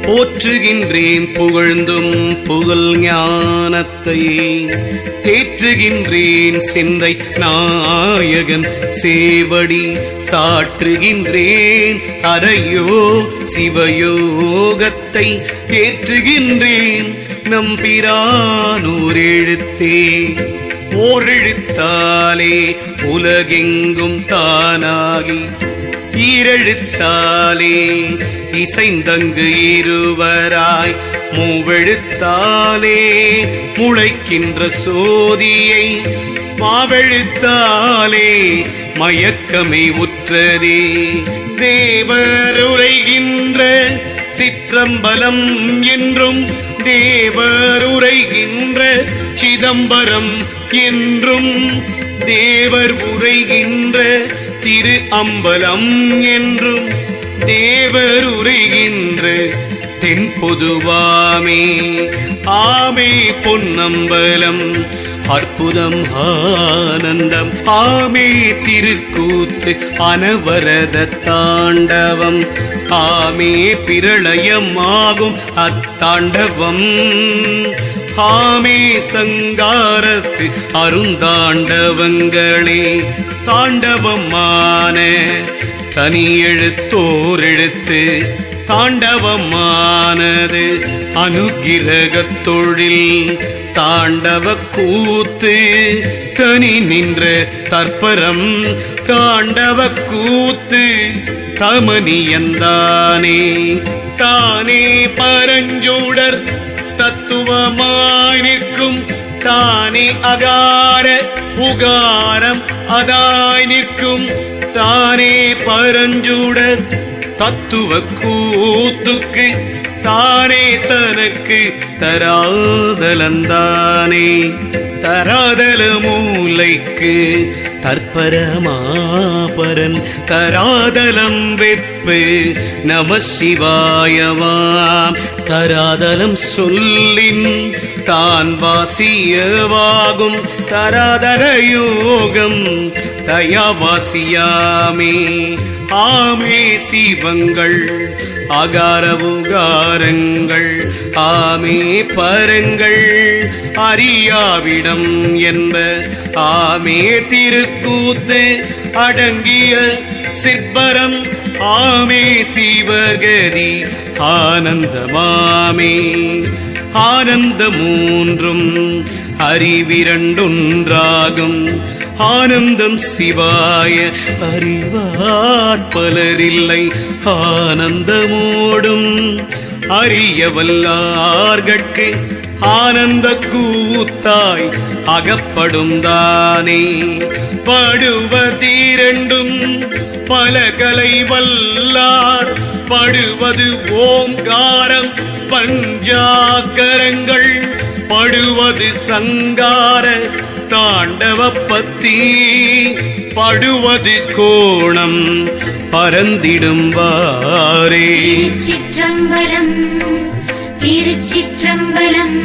போற்றுகின்றேன் புகழ்ந்தும் புகழ் ஞானத்தை தேற்றுகின்றேன் சிந்தை நாயகன் சேவடி சாற்றுகின்றேன் அறையோ சிவயோகத்தை ஏற்றுகின்றேன் நம்பிரானூர் எழுத்தே ஓரெழுத்தாலே உலகெங்கும் தானாகி ஈரெழுத்தாலே இசைந்தங்கு இருவராய் மூவெழுத்தாலே முளைக்கின்ற சோதியை மாவெழுத்தாலே மயக்கமே உற்றதே தேவர் உரைகின்ற சிற்றம்பலம் என்றும் தேவர் உரைகின்ற சிதம்பரம் என்றும் தேவர் உரைகின்ற திரு அம்பலம் என்றும் தேவர் உரைகின்ற தென்பொதுவாமே ஆமே பொன்னம்பலம் அற்புதம் ஆனந்தம் ஆமே திருக்கூத்து அனவரத தாண்டவம் ஆமே பிரளயமாகும் அத்தாண்டவம் ஆமே சங்காரத்து அருந்தாண்டவங்களே தாண்டவமான தனி எழுத்தோர் எழுத்து தாண்டவமானது அனுகிரகத் தொழில் தாண்டவ கூத்து தனி நின்ற தற்பரம் தாண்டவ கூத்து தமனியந்தானே தானே பரஞ்சூடர் தத்துவமாய் நிற்கும் தானே அகார உகாரம் அதாய் நிற்கும் தானே பரஞ்சூடர் தத்துவ கூத்துக்கு தானே தனக்கு தராதலந்தானே தராதல மூலைக்கு தற்பரமாபரன் தராதலம் வெப்பு நம சிவாயவாம் தராதலம் சொல்லின் தான் வாசியவாகும் தராதர யோகம் தயாவாசியாமே ஆமே சிவங்கள் அகாரவுகாரங்கள் ஆமே பரங்கள் அறியாவிடம் என்ப ஆமே திருக்கூத்து அடங்கிய சிற்பரம் ஆமே சிவகதி ஆனந்தமாமே ஆனந்த மூன்றும் அறிவிரண்டொன்றாகும் ஆனந்தம் சிவாய அறிவார் பலரில்லை ஆனந்தமோடும் அறியவல்லார்கட்கு ஆனந்த கூத்தாய் அகப்படும் தானே படுவதிரண்டும் பலகலை வல்லார் படுவது ஓங்காரம் பஞ்சாக்கரங்கள் படுவது சங்கார தாண்டவ பத்தி படுவது கோணம் பரந்திடும் வாரே திருச்சிற்றம்பலம் திருச்சிற்றம்பலம்